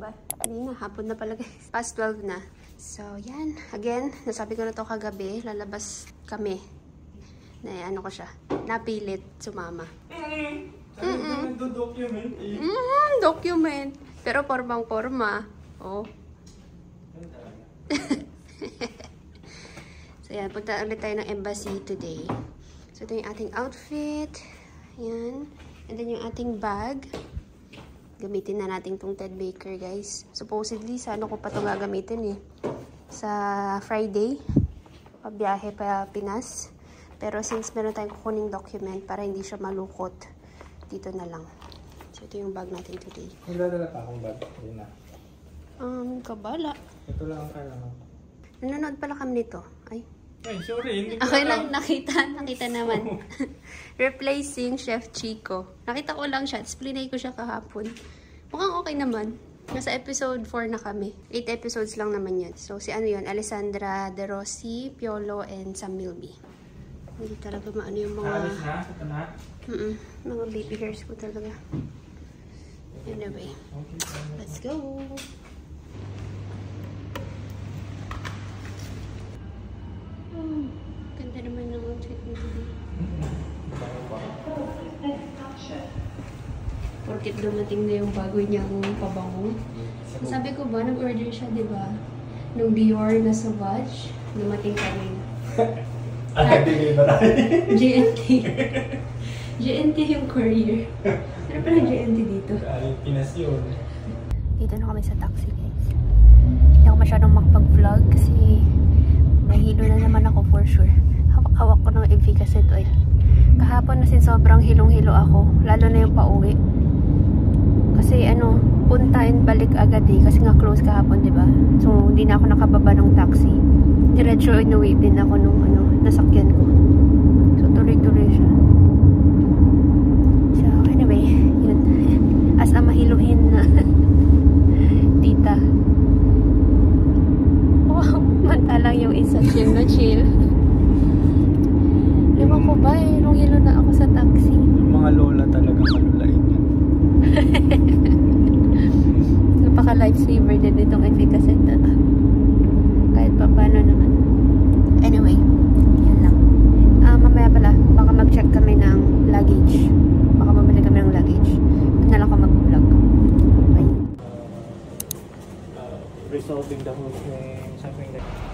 ba? Hindi na, hapon na pala guys. Past 12 na. So, yan. Again, nasabi ko na to kagabi, lalabas kami. Na ano ko siya, napilit sumama. Document. Document. Pero formang-forma. Oh. So, yan. Punta ulit tayo ng embassy today. So, ito yung ating outfit. Yan. And then yung ating bag. Gamitin na natin tong Ted Baker, guys. Supposedly, sa ano ko pa ito gagamitin eh. Sa Friday. Pabiyahe pa Pinas. Pero since meron tayong kukuning document para hindi siya malukot, dito na lang. So, ito yung bag natin today. Magdadala pa akong bag. Ayun na. Kabala. Ito lang ang kailangan. Nanonood pala kami nito. Ay. Ay, sorry. Hindi ko Okay lang, nakita naman. Replacing Chef Chico. Nakita ko lang siya. Explanay ko siya kahapon. Mukhang okay naman. Nasa episode 4 na kami. 8 episodes lang naman yun. So, si ano yun? Alessandra De Rossi, Piolo, and Sam Milby. Hindi talaga maano yung mga... Alis na? Ito na? Mga baby hairs ko talaga. Anyway. Let's go! Ganda naman ng outfit mo today. Porkit dumating na yung bago niyang pabango. Sabi ko ba, nag-order siya, di ba? Nung Dior na Sauvage, dumating kami. GNT. GNT yung courier. Ano pa ng GNT dito? Pinas yun. Dito na kami sa taxi, guys. Hindi ako masyadong makapag-vlog kasi nahilo na naman ako for sure. Hawak-hawak ko ng Efficacy oil. Kahapon na sobrang hilong-hilo ako. Lalo na yung pauwi. Kasi ano, punta and balik agad eh. Kasi nga close kahapon, di ba? So, hindi na ako nakababa ng taxi. Diretso inuwi din ako nung ano, nasakyan ko. So, tuloy-tuloy siya. So, anyway, yun. As a mahiluhin na tita. Wow, mantalang yung isa chill na chill. Ewan ko ba eh, hilo na ako sa taxi. Yung mga lola talaga malulain yan. Napaka-lifesaver din itong Efficacy na. Kahit pa paano naman. Anyway, yun lang. Mamaya pala, baka mag-check kami ng luggage. Baka mamili kami ng luggage. Doon na lang ako mag-vlog. Bye. Resolving the whole thing, something like that.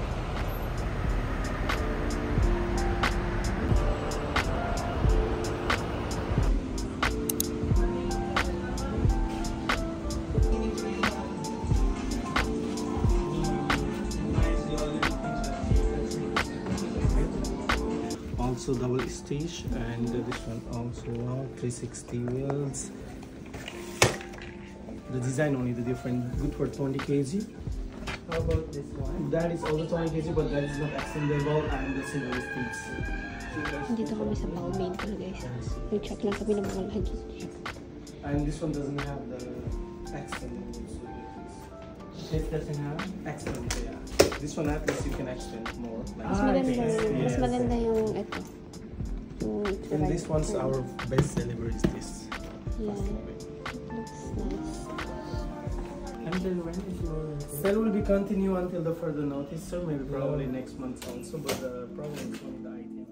Also double stitch, and this one also 360 wheels. The design only the different, good for 20 kg. How about this one? That is also 20 kg, but that is not extendable and the single stitch. Dito kami sa Balmain pala guys. Nag-check lang kami ng mga luggage. And this one doesn't have the extendable. This doesn't have extendable, yeah. This one at least you can extend more. Like Mas maganda yung ito. And this one's our best seller is this. Yeah. Looks nice. And then when is your sale will be continue until the further notice, so maybe probably next month also, but the problem is only the items.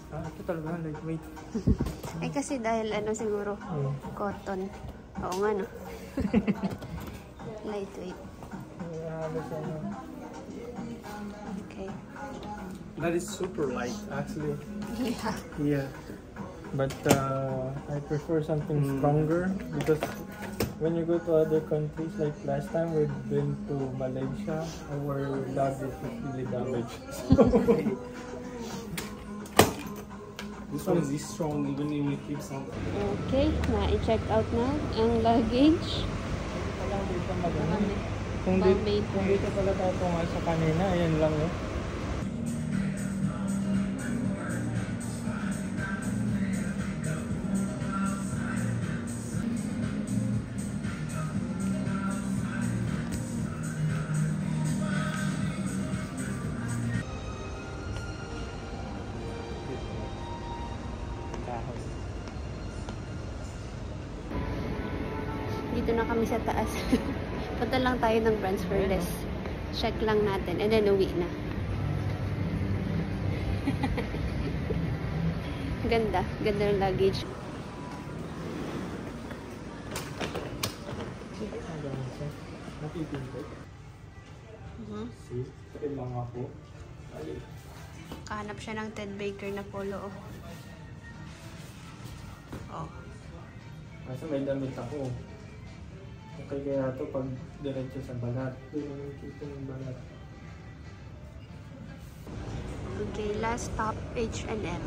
Ito talaga lightweight. Eh kasi dahil ano siguro, cotton. Oo nga no. Lightweight. Okay. That is super light actually. Yeah. Yeah. But I prefer something stronger because when you go to other countries, like last time we've been to Malaysia, our luggage was really damaged. This one is strong even if it keeps on. Okay, na-check out na ang luggage. Kung dito pala tayo pumasok kanina, ayan lang eh. Dito na kami sa taas. Punta lang tayo ng transferless. Check lang natin. And then uwi na. Ganda. Ganda ng luggage. Napipindot. See? Kaya lang ako. Kahanap siya ng Ted Baker na polo. Oh. Kasi may damit ako. Okay kaya ito pag diretso sa balat. Doon nakikita yung balat. Okay, last stop, H&M.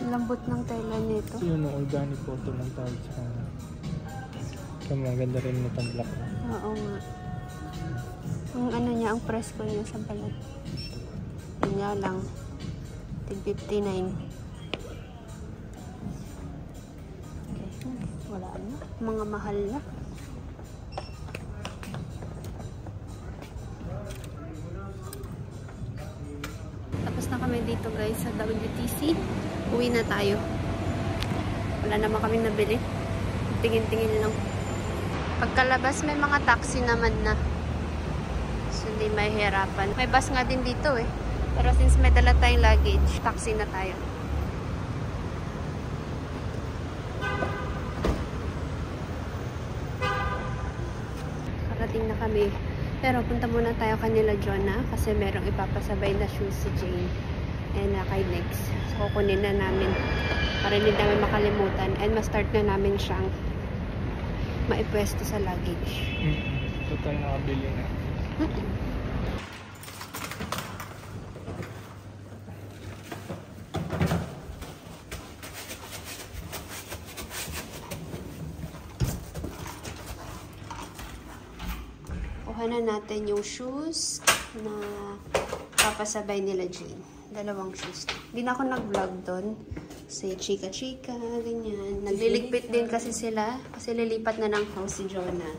Lambot ng tela nito. Yun ang organic photo ng tawag sa kanya. So maganda rin itong black na. Oo nga. Ang ano niya, ang presko niya sa balat. Yun nga lang. Tig 59. Wala na. Mga mahal na. Tapos na kami dito guys sa WTC. Uwi na tayo. Wala naman kami nabili. Tingin-tingin lang. Pagkalabas may mga taxi naman na. So hindi mahihirapan. May bus nga din dito eh. Pero since may dala tayong luggage, taxi na tayo. Karating na kami. Pero punta muna tayo kanila Jonah kasi merong ipapasabay na shoes si Jane and kay Nex. So kukunin na namin para hindi namin makalimutan and ma-start na namin siyang maipwesto sa luggage. Total nakabili na. Kuha na natin yung shoes na papasabay nila Jane. Dalawang shoes. Hindi na ako nag-vlog doon. Kasi chika-chika, ganyan. Nagliligpit din kasi sila. Kasi lilipat na ng house si Jonah.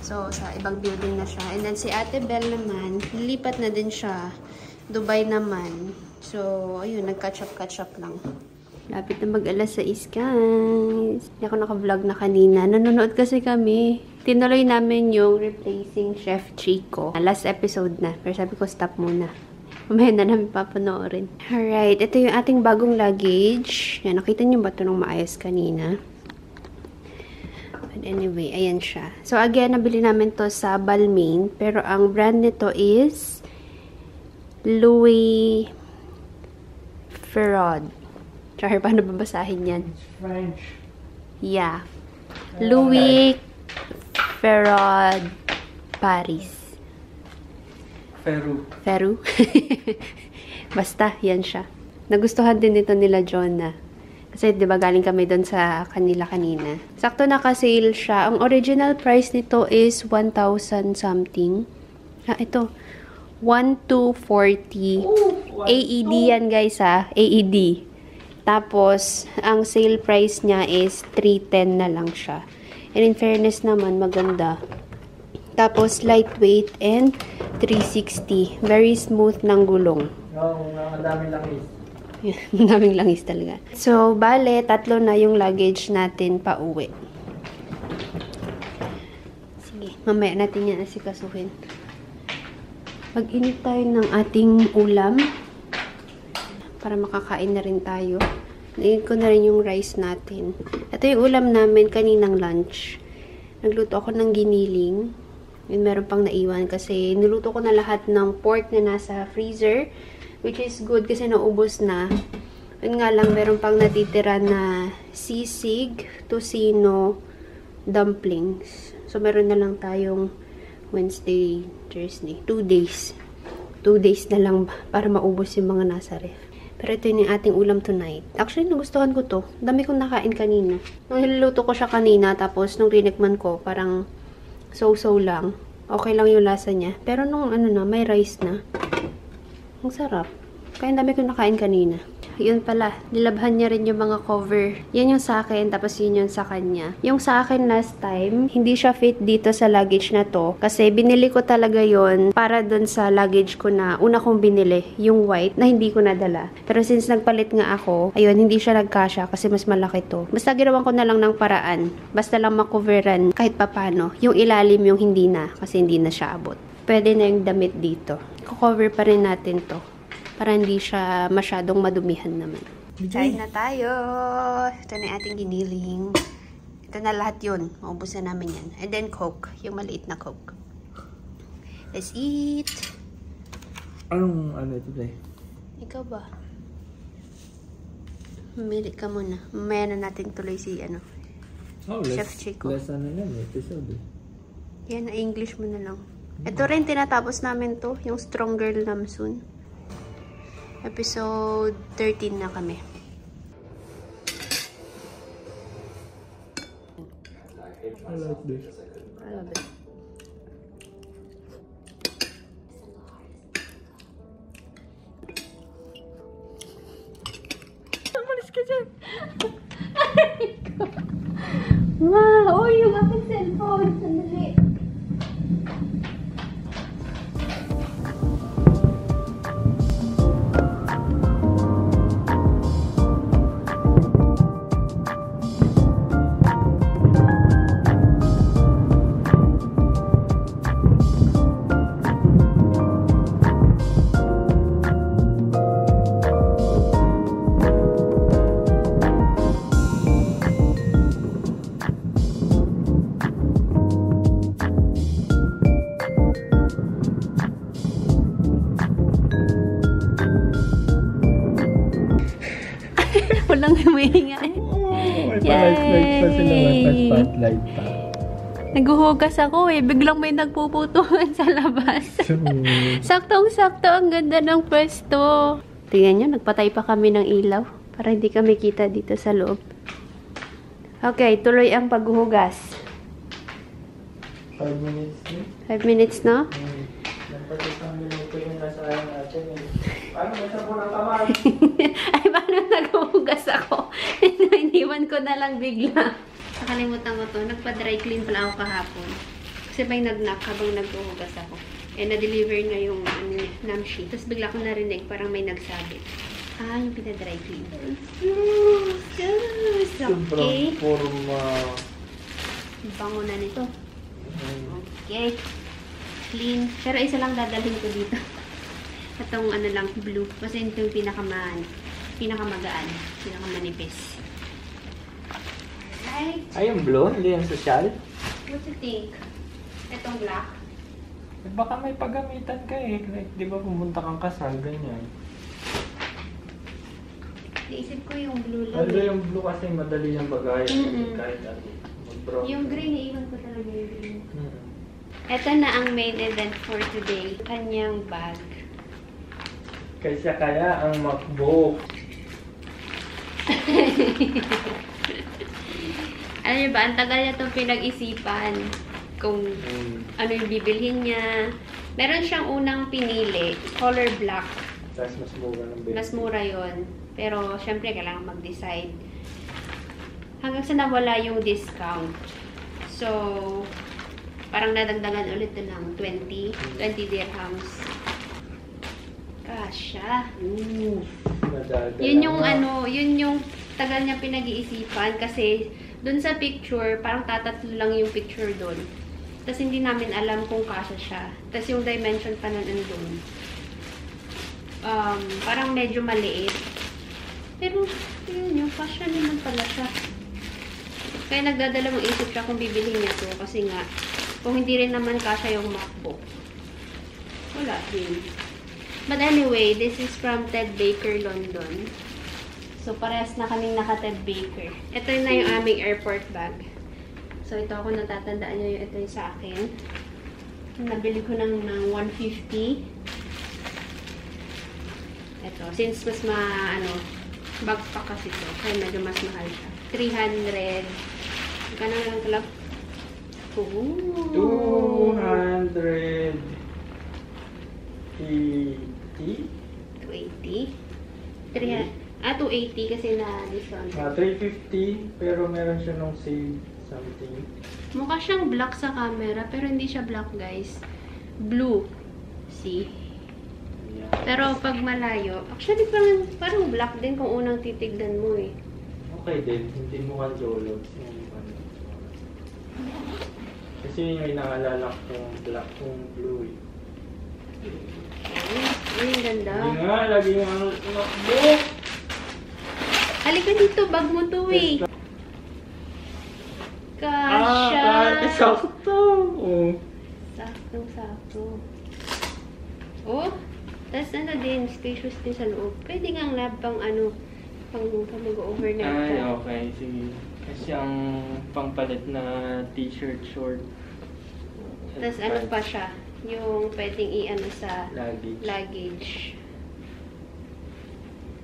So, sa ibang building na siya. And then si Ate Belle naman, lilipat na din siya. Dubai naman. So, ayun, nag-catch up lang. Lapit na mag-alas 6, guys. Hindi ako naka-vlog na kanina. Nanonood kasi kami. Tinuloy namin yung Replacing Chef Chico. Last episode na. Pero sabi ko, stop muna. Mamaya na namin papanoorin. Alright, ito yung ating bagong luggage. Yan, nakita niyo ba ito nung maayos kanina? But anyway, ayan siya. So again, nabili namin to sa Balmain. Pero ang brand nito is Louis Farad. Char, paano babasahin yan? French. Yeah. Louis Farad Paris. Feru. Basta, yan siya. Nagustuhan din ito nila Jonah. Kasi, di ba, galing kami doon sa kanila kanina. Sakto naka-sale siya. Ang original price nito is 1,000 something. Ito. 1,240. AED yan, guys, AED. Tapos, ang sale price niya is 310 na lang siya. And in fairness naman, maganda. Tapos, lightweight and 360. Very smooth ng gulong. Oo, ang daming langis. Ang daming langis talaga. So, bale, 3 na yung luggage natin pa uwi. Sige, mamaya natin yan asikasuhin. Mag-init tayo ng ating ulam. Para makakain na rin tayo. Nagin ko na rin yung rice natin. Ito yung ulam namin kaninang lunch. Nagluto ako ng giniling. Yun, meron pang naiwan kasi niluto ko na lahat ng pork na nasa freezer. Which is good kasi naubos na. Yun nga lang, meron pang natitira na sisig, tocino, dumplings. So, meron na lang tayong Wednesday, Thursday. 2 days. 2 days na lang para maubos yung mga nasa ref. Pero ito yung ating ulam tonight. Actually, nagustuhan ko to. Dami kong nakain kanina. Nung niluluto ko siya kanina, tapos nung rinikman ko, parang so-so lang. Okay lang yung lasa niya. Pero nung ano na, may rice na. Ang sarap. Kaya dami kong nakain kanina. Yun pala, nilabhan niya rin yung mga cover. Yan yung sa akin, tapos yun yung sa kanya. Yung sa akin last time, hindi siya fit dito sa luggage na to. Kasi binili ko talaga yon para dun sa luggage ko na una kong binili, yung white, na hindi ko nadala. Pero since nagpalit nga ako, ayun, hindi siya nagkasya kasi mas malaki to. Basta ginawan ko na lang ng paraan. Basta lang makoveran kahit papano. Yung ilalim yung hindi na, kasi hindi na siya abot. Pwede na yung damit dito. Kukover pa rin natin to. Para hindi siya masyadong madumihan naman. Kain na tayo! Ito na yung ating giniling. Ito na lahat yun. Maubos na namin yan. And then Coke. Yung maliit na Coke. Let's eat! Anong ano ito, Day? Ikaw ba? Mamili ka muna. Mamaya na natin tuloy si ano. Oh, Chef Chico. Less ano yan, episode eh. Yan, English mo na lang. Ito rin, tinatapos namin to. Yung Strong Girl Namsoon. Episode 13 na kami. I like this. I love it. Umalis ka dyan. Wow! Oh, yung aking cellphone. Sandali. Walang humihinga. May pa-light pa sila. May pa-spotlight pa. Naguhugas ako eh. Biglang may nagpuputuhan sa labas. Saktong-sakto. Ang ganda ng pwesto. Tingnan nyo, nagpatay pa kami ng ilaw. Para hindi kami kita dito sa loob. Okay, tuloy ang paghuhugas. 5 minutes na. 5 minutes, no? Nagpatitang minuto yung nasa natin eh. Paano nasa po ng kamay? Ay, paano naghuhugas ako? Iniwan ko na lang bigla. Nakalimutan ko to. Nagpa-dry clean pala ako kahapon. Kasi may nag-knock habang naghuhugas ako. Eh, na-deliver na yung namshi. Tapos bigla ko narinig, parang may nagsabi. Ah, yung pina-dry clean. Yes! Okay. Sobrang forma. Bango na nito. Okay. Clean. Pero isa lang dadalhin ko dito. Itong ano lang, blue. Kasi ito yung pinakamagaan. Pinakamanipis. Right. Ay, yung blue? Hindi yung social? What do you think? Itong black? Eh, baka may paggamitan ka eh. Like, di ba pumunta kang kasal, ganyan. Naisip ko yung blue lang. Although yung blue kasi madali yung bagay. Kahit ano. Mag-brown. Yung green, naiwan ko talaga yung green. Ito na ang main event for today. Kanyang bag. Kaysa kaya ang MacBook. Alam niyo ba, ang tagal niya itong pinag-isipan kung ano yung bibilhin niya. Meron siyang unang pinili, color black. Tapos mas mura ng bed. Mas mura yun. Pero, syempre, kailangan mag-decide. Hanggang sa nawala yung discount. So, parang nadagdagan ulit ito ng 20 dirhams. Kasha. Yun yung ano, yun yung tagal niya pinag-iisipan kasi dun sa picture, parang tatatlo lang yung picture dun. Tapos hindi namin alam kung kasha siya. Tapos yung dimension pa nun andun. Parang medyo maliit. Pero, yun yung kasha naman pala siya. Kaya nagdadalawang isip siya kung bibilhin niya to. Kasi nga, kung hindi rin naman kasha yung MacBook, wala din. But anyway, this is from Ted Baker, London. So, parehas na kaming naka-Ted Baker. Ito na yung aming airport bag. So, ito ako natatandaan nyo yung ito yung sa akin. Nabili ko ng 150. Ito. Since mas bag pa kasi ito. Kaya medyo mas mahal siya. 300. Magkano na lang kalap? 280. 280. 280 kasi na discount. 350, pero meron siya nung save something. Mukha siyang black sa camera, pero hindi siya black, guys. Blue. See? Yeah. Pero pag malayo, actually parang black din kung unang titignan mo eh. Okay din, hindi mo kan Jolo. Kasi may naalala kong black kong blue eh. Ay, ang ganda. Hindi nga, lagi yung book! Halika dito, bag mo to eh. Kasha. Sakto! Oh. Saktong-sakto. Oh, tas din, spacious din sa loob. Pwede nga lab pang pang mag-overnight ka. Ay, okay. Sige. Kasi ang pangpalit na t-shirt, short. Tas pa siya? Yung pwedeng sa luggage.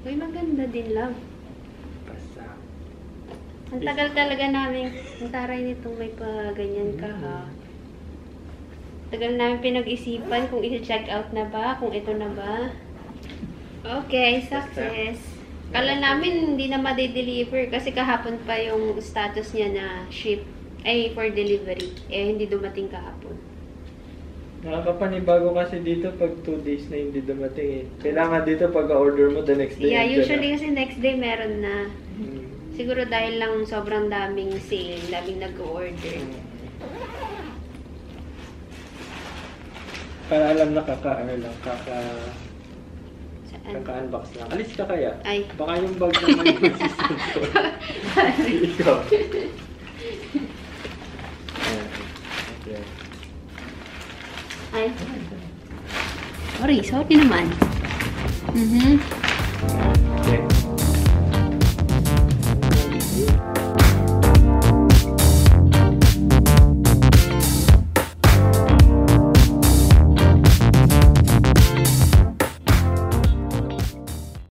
Uy, maganda din lang. Basta. Ang tagal talaga namin, ang taray nitong may pa-ganyan ka ha. Tagal namin pinag-isipan kung i-check out na ba, kung ito na ba. Okay, success. Kala namin hindi na ma-deliver kasi kahapon pa yung status niya na for delivery. Hindi dumating kahapon. Nakakapanibago kasi dito pag 2 days na hindi dumating eh. Kailangan dito pag-order mo the next day. Yeah, usually kasi next day meron na. Hmm. Siguro dahil lang sobrang daming sale, daming nag-order. Para alam na Saan? kaka-unbox lang. Alis ka kaya? Ay. Baka yung bag naman yung masisip ko. Ikaw. Okay. Ay. Sorry naman. Okay.